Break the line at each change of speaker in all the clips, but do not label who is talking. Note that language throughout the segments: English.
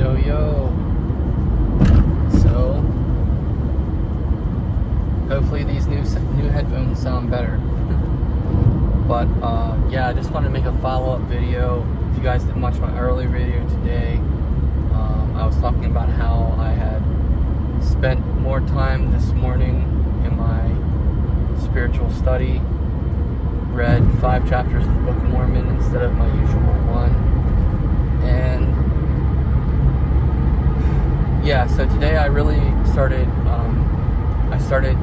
Yo, yo. So, hopefully these new headphones sound better. But, yeah, I just wanted to make a follow-up video. If you guys didn't watch my early video today, I was talking about how I had spent more time this morning in my spiritual study, read 5 chapters of the Book of Mormon instead of my usual one. And yeah, so today I really started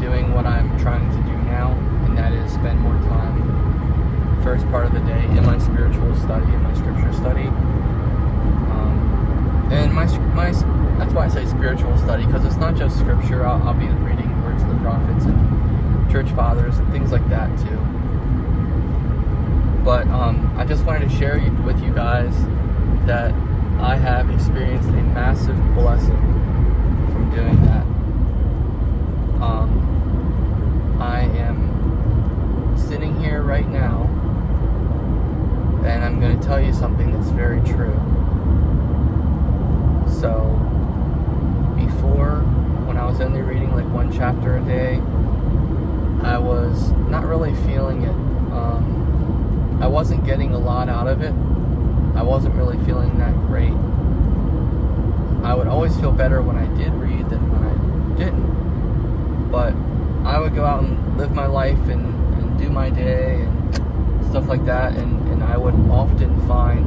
doing what I'm trying to do now, and that is spend more time, first part of the day, in my spiritual study, in my scripture study. And that's why I say spiritual study, because it's not just scripture. I'll be reading words of the prophets and church fathers and things like that too. But I just wanted to share with you guys that I have experienced a massive blessing from doing that. I am sitting here right now, and I'm going to tell you something that's very true. So, before, when I was only reading like 1 chapter a day, I was not really feeling it. I wasn't getting a lot out of it. I wasn't really feeling that great. I would always feel better when I did read than when I didn't. But I would go out and live my life and do my day and stuff like that, and I would often find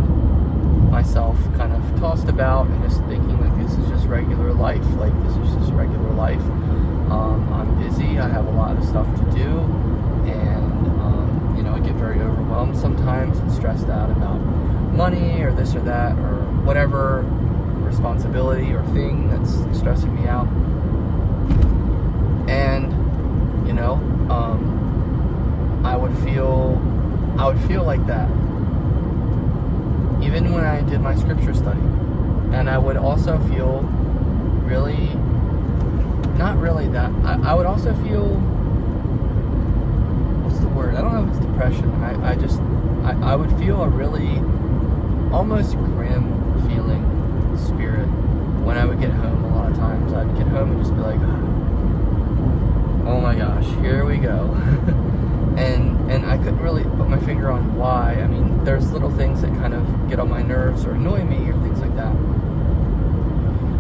myself kind of tossed about and just thinking like this is just regular life. Like this is just regular life. I'm busy. I have a lot of stuff to do, and I get very overwhelmed sometimes and stressed out about money or this or that or whatever responsibility or thing that's stressing me out. And I would feel like that even when I did my scripture study. And I would also feel really, not really that, I would also feel, what's the word? I don't know if it's depression. I would feel a really almost grim feeling spirit when I would get home. A lot of times I'd get home and just be like, oh my gosh, here we go. and I couldn't really put my finger on why. I mean, there's little things that kind of get on my nerves or annoy me or things like that.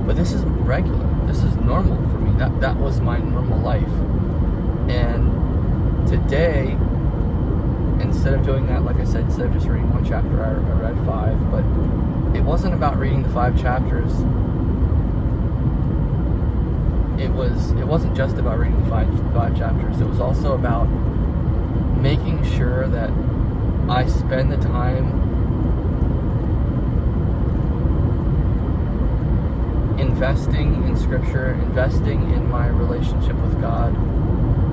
But this is regular. This is normal for me. That was my normal life. And today, instead of doing that, like I said, instead of just reading 1 chapter, I read 5. But it wasn't about reading the 5 chapters. It wasn't just about reading the 5 chapters. It was also about making sure that I spend the time investing in scripture, investing in my relationship with God,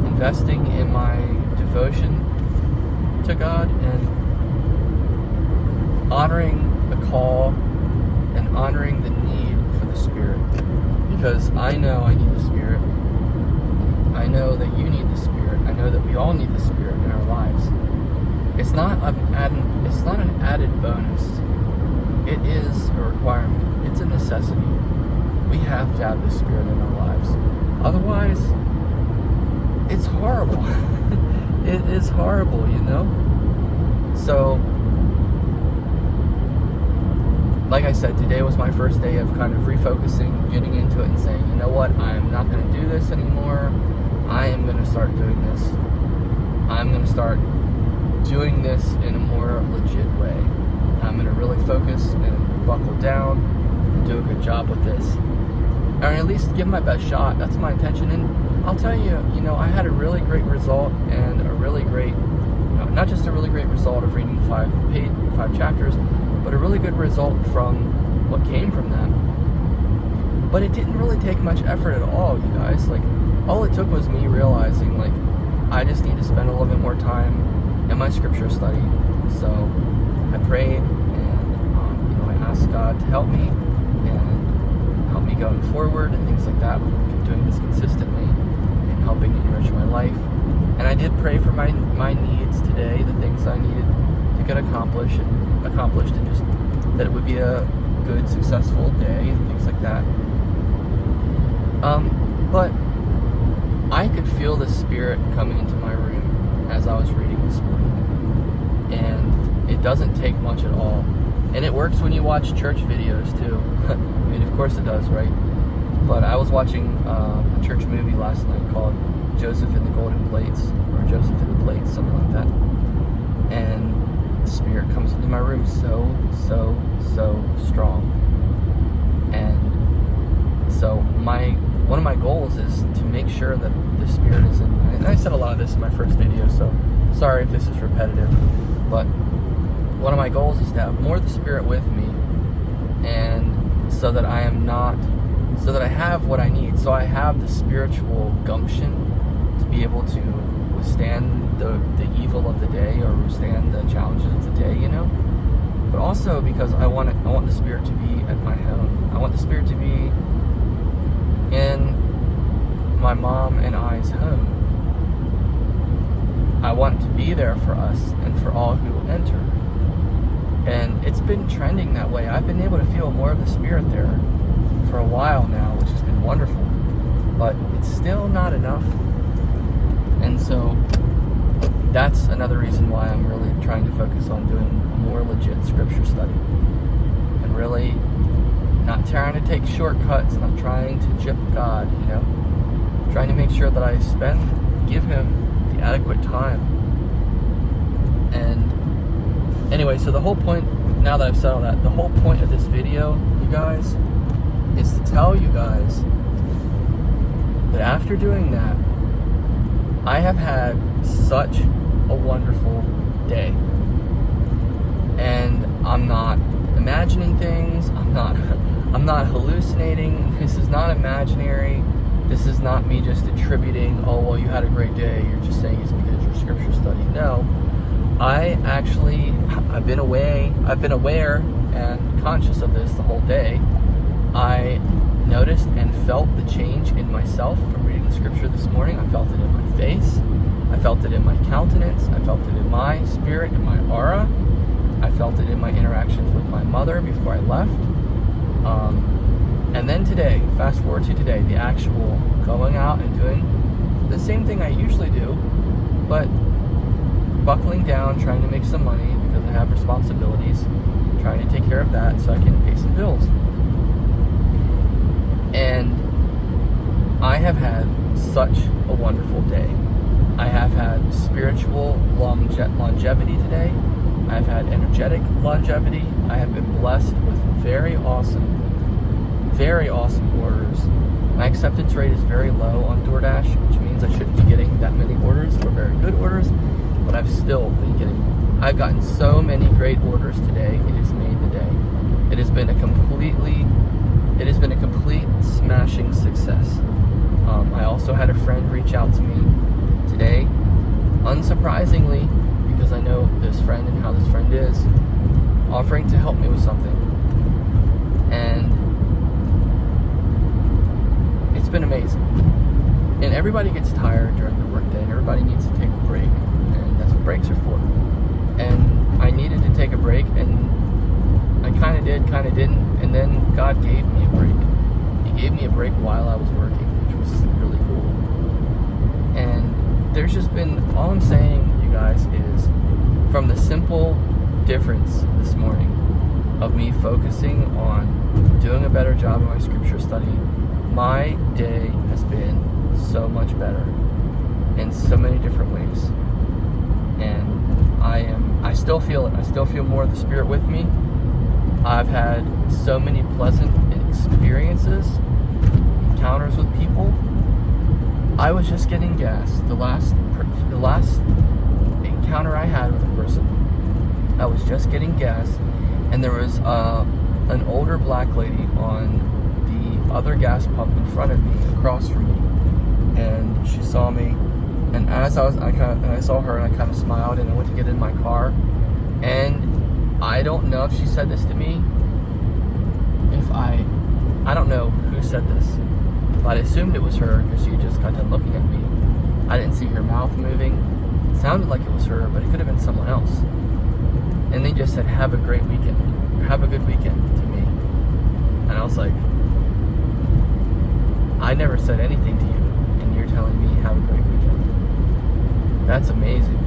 investing in my devotion to God, and honoring the call and honoring the need for the Spirit. Because I know I need the Spirit. I know that you need the Spirit. I know that we all need the Spirit in our lives. It's not an added bonus. It is a requirement. It's a necessity. We have to have the Spirit in our lives. Otherwise, it's horrible. It is horrible, So, like I said, today was my first day of kind of refocusing, getting into it and saying, you know what, I'm not going to do this anymore. I am going to start doing this. I'm going to start doing this in a more legit way. I'm going to really focus and buckle down and do a good job with this. Or at least give my best shot. That's my intention. And I'll tell you, I had a really great result and a really great, not just a really great result of reading 5 chapters, but a really good result from what came from them. But it didn't really take much effort at all, you guys. Like, all it took was me realizing, like, I just need to spend a little bit more time in my scripture study. So I prayed, and I asked God to help me and help me going forward and things like that. Doing this consistently and helping enrich my life. And I did pray for my needs today, the things I needed to get accomplished, and just that it would be a good, successful day and things like that. But I could feel the Spirit coming into my room as I was reading this morning. And it doesn't take much at all. And it works when you watch church videos too. I mean, of course it does, right? But I was watching a church movie last night called Joseph and the Golden Plates, or Joseph and the Plates, something like that. And the Spirit comes into my room so strong. And so one of my goals is to make sure that the Spirit is in. And I said a lot of this in my first video, so sorry if this is repetitive. But one of my goals is to have more of the Spirit with me, and so that I have what I need. So I have the spiritual gumption to be able to withstand the evil of the day, or withstand the challenges of the day, But also because I want the Spirit to be at my home. I want the Spirit to be in my mom and I's home. I want to be there for us and for all who enter. And it's been trending that way. I've been able to feel more of the Spirit there for a while now, which has been wonderful. But it's still not enough. And so that's another reason why I'm really trying to focus on doing a more legit scripture study. And really not trying to take shortcuts, not trying to gyp God, Trying to make sure that I give Him the adequate time. And anyway, so the whole point, now that I've said all that, the whole point of this video, you guys, is to tell you guys that after doing that, I have had such a wonderful day. And I'm not imagining things, I'm not hallucinating, this is not imaginary, this is not me just attributing, oh, well, you had a great day, you're just saying it's because you're scripture study. No, I've been aware and conscious of this the whole day. I noticed and felt the change in myself from reading the scripture this morning. I felt it in my face, I felt it in my countenance, I felt it in my spirit, in my aura, I felt it in my interactions with my mother before I left. And then today, fast forward to today, the actual going out and doing the same thing I usually do, but buckling down, trying to make some money because I have responsibilities, trying to take care of that so I can pay some bills. And I have had such a wonderful day. I have had spiritual longevity today. I've had energetic longevity. I have been blessed with very awesome orders. My acceptance rate is very low on DoorDash, which means I shouldn't be getting that many orders or very good orders, but I've still been getting. I've gotten so many great orders today. It has made the day. It has been a complete smashing success. I also had a friend reach out to me today, unsurprisingly, because I know this friend and how this friend is, offering to help me with something. And it's been amazing. And everybody gets tired during the workday, and everybody needs to take a break, and that's what breaks are for. And I needed to take a break, and I kind of did, kind of didn't, and then God gave me a break. He gave me a break while I was working, which was really cool. And there's just been, all I'm saying, you guys, is from the simple difference this morning of me focusing on doing a better job in my scripture study, my day has been so much better in so many different ways. And I still feel it. I still feel more of the Spirit with me. I've had so many pleasant experiences, encounters with people. I was just getting gas. The last encounter I had with a person, I was just getting gas, and there was an older black lady on the other gas pump in front of me, across from me, and she saw me. And as I saw her, and I kind of smiled, and I went to get in my car. And I don't know if she said this to me. I don't know who said this, but I assumed it was her because she just got done looking at me. I didn't see her mouth moving. It sounded like it was her, but it could have been someone else. And they just said, "Have a great weekend. Have a good weekend" to me. I was like, I never said anything to you, and you're telling me have a great weekend. That's amazing.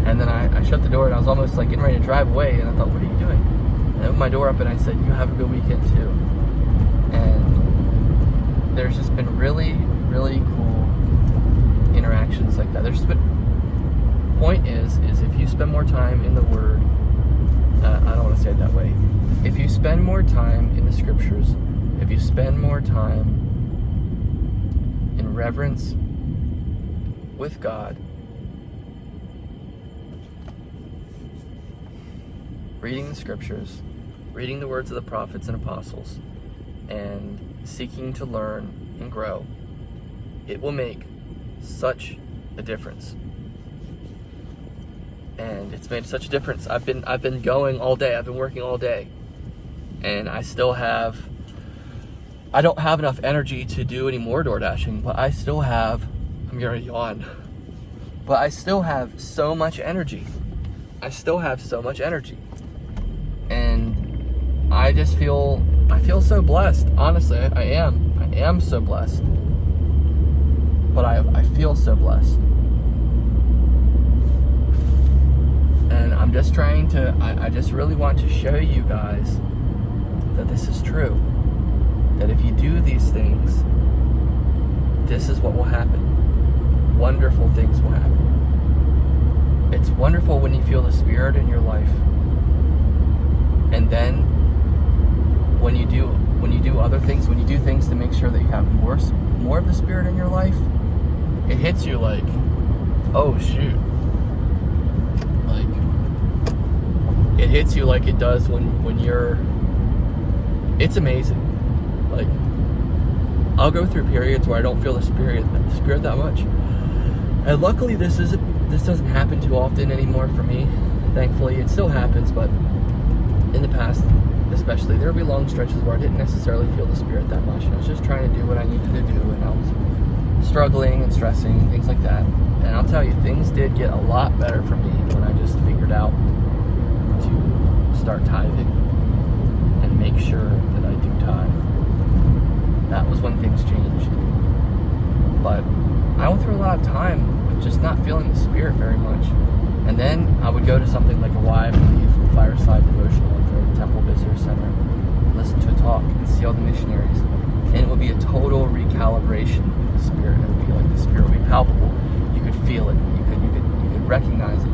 And then I shut the door, and I was almost like getting ready to drive away, and I thought, what are you doing? And I opened my door up, and I said, you have a good weekend too. And there's just been really, really cool interactions like that. There's just been, point is if you spend more time in the Word, I don't want to say it that way. If you spend more time in the Scriptures, if you spend more time in reverence with God, reading the Scriptures, reading the words of the prophets and apostles, and seeking to learn and grow, it will make such a difference. And it's made such a difference. I've been going all day. I've been working all day, and I don't have enough energy to do any more door dashing, but I still have, I'm gonna yawn, but I still have so much energy. I And I feel so blessed. Honestly, I am so blessed. But I feel so blessed. And I'm just trying to, I just really want to show you guys that this is true. That if you do these things, this is what will happen. Wonderful things will happen. It's wonderful when you feel the Spirit in your life. And then when you do other things, when you do things to make sure that you have more of the Spirit in your life, it hits you like, oh shoot. Like, it hits you like it does when you're, it's amazing. Like, I'll go through periods where I don't feel the spirit that much. And luckily this doesn't happen too often anymore for me. Thankfully, it still happens, but in the past especially, there would be long stretches where I didn't necessarily feel the Spirit that much. And I was just trying to do what I needed to do, and I was struggling and stressing and things like that. And I'll tell you, things did get a lot better for me when I just figured out to start tithing and make sure that I do tithe. That was when things changed. But I went through a lot of time with just not feeling the Spirit very much. And then I would go to something like a Y Believe Fireside Devotional at the Temple Visitor Center, listen to a talk and see all the missionaries. And it would be a total recalibration with the Spirit. It would be like the Spirit would be palpable. You could feel it. You could recognize it.